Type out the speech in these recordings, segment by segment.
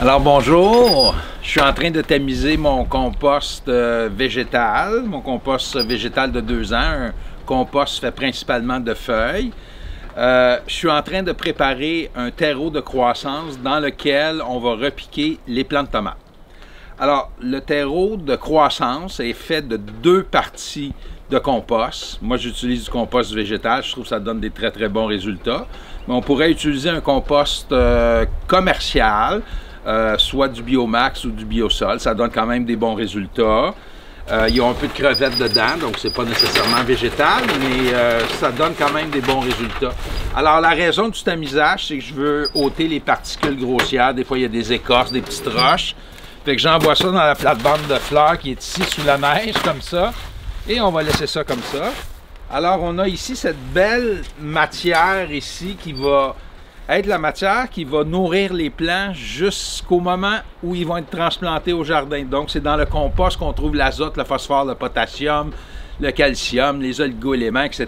Alors bonjour, je suis en train de tamiser mon compost végétal, de 2 ans, un compost fait principalement de feuilles. Je suis en train de préparer un terreau de croissance dans lequel on va repiquer les plants de tomates. Alors, le terreau de croissance est fait de 2 parties de compost. Moi, j'utilise du compost végétal, je trouve que ça donne des très bons résultats. Mais on pourrait utiliser un compost commercial, soit du Biomax ou du Biosol, ça donne quand même des bons résultats. Il y a un peu de crevettes dedans, donc c'est pas nécessairement végétal, mais ça donne quand même des bons résultats. Alors la raison du tamisage, c'est que je veux ôter les particules grossières. Des fois il y a des écorces, des petites roches. Fait que j'envoie ça dans la plate-bande de fleurs qui est ici sous la neige, comme ça. Et on va laisser ça comme ça. Alors on a ici cette belle matière ici qui va être la matière qui va nourrir les plants jusqu'au moment où ils vont être transplantés au jardin. Donc, c'est dans le compost qu'on trouve l'azote, le phosphore, le potassium, le calcium, les oligo-éléments, etc.,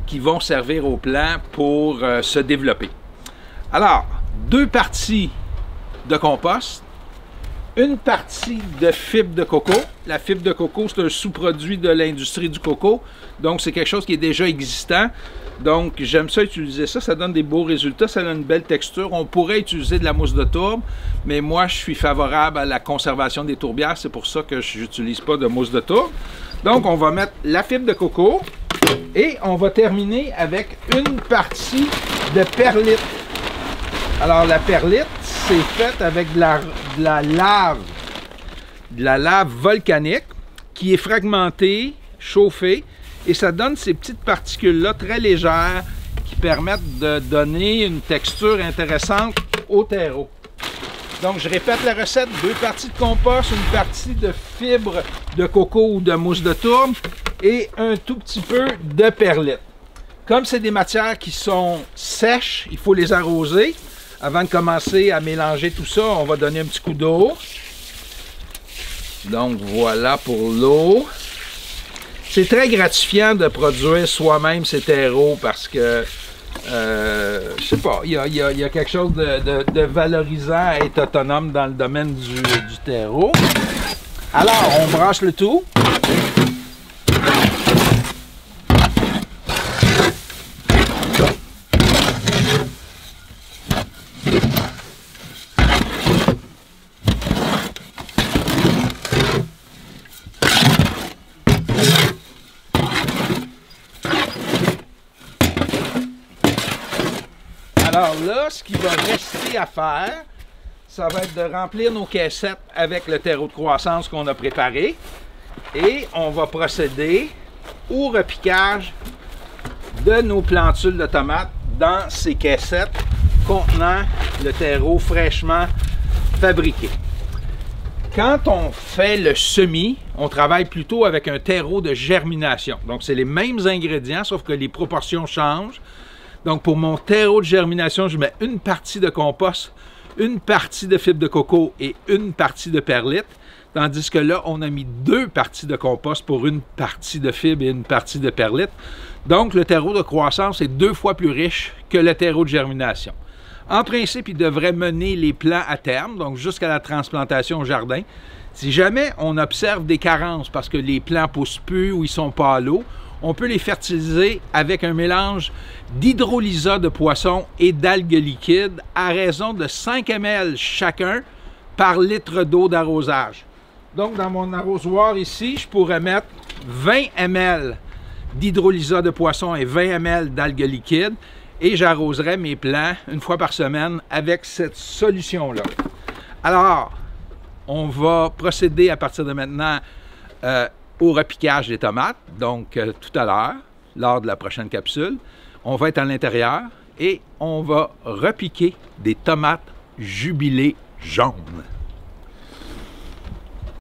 qui vont servir aux plants pour se développer. Alors, 2 parties de compost, une partie de fibre de coco. La fibre de coco, c'est un sous-produit de l'industrie du coco, donc c'est quelque chose qui est déjà existant. Donc, j'aime ça utiliser ça, ça donne des beaux résultats, ça donne une belle texture. On pourrait utiliser de la mousse de tourbe, mais moi, je suis favorable à la conservation des tourbières, c'est pour ça que je n'utilise pas de mousse de tourbe. Donc, on va mettre la fibre de coco et on va terminer avec une partie de perlite. Alors, la perlite, c'est fait avec de la lave volcanique qui est fragmentée, chauffée, et ça donne ces petites particules-là très légères qui permettent de donner une texture intéressante au terreau. Donc, je répète la recette, 2 parties de compost, une partie de fibre de coco ou de mousse de tourbe et un tout petit peu de perlite. Comme c'est des matières qui sont sèches, il faut les arroser. Avant de commencer à mélanger tout ça, on va donner un petit coup d'eau. Donc, voilà pour l'eau. C'est très gratifiant de produire soi-même ces terreaux parce que, je sais pas, il y a quelque chose de valorisant à être autonome dans le domaine du terreau. Alors, on branche le tout. Alors là, ce qui va rester à faire, ça va être de remplir nos caissettes avec le terreau de croissance qu'on a préparé. Et on va procéder au repiquage de nos plantules de tomates dans ces caissettes contenant le terreau fraîchement fabriqué. Quand on fait le semis, on travaille plutôt avec un terreau de germination. Donc, c'est les mêmes ingrédients, sauf que les proportions changent. Donc, pour mon terreau de germination, je mets une partie de compost, une partie de fibre de coco et une partie de perlite. Tandis que là, on a mis 2 parties de compost pour une partie de fibre et une partie de perlite. Donc, le terreau de croissance est 2 fois plus riche que le terreau de germination. En principe, il devrait mener les plants à terme, donc jusqu'à la transplantation au jardin. Si jamais on observe des carences parce que les plants ne poussent plus ou ils ne sont pas à l'eau, on peut les fertiliser avec un mélange d'hydrolysat de poisson et d'algues liquides à raison de 5 ml chacun par litre d'eau d'arrosage. Donc, dans mon arrosoir ici, je pourrais mettre 20 ml d'hydrolysat de poisson et 20 ml d'algues liquides et j'arroserai mes plants une fois par semaine avec cette solution-là. Alors, on va procéder à partir de maintenant au repiquage des tomates, donc tout à l'heure, lors de la prochaine capsule. On va être à l'intérieur et on va repiquer des tomates jubilées jaunes.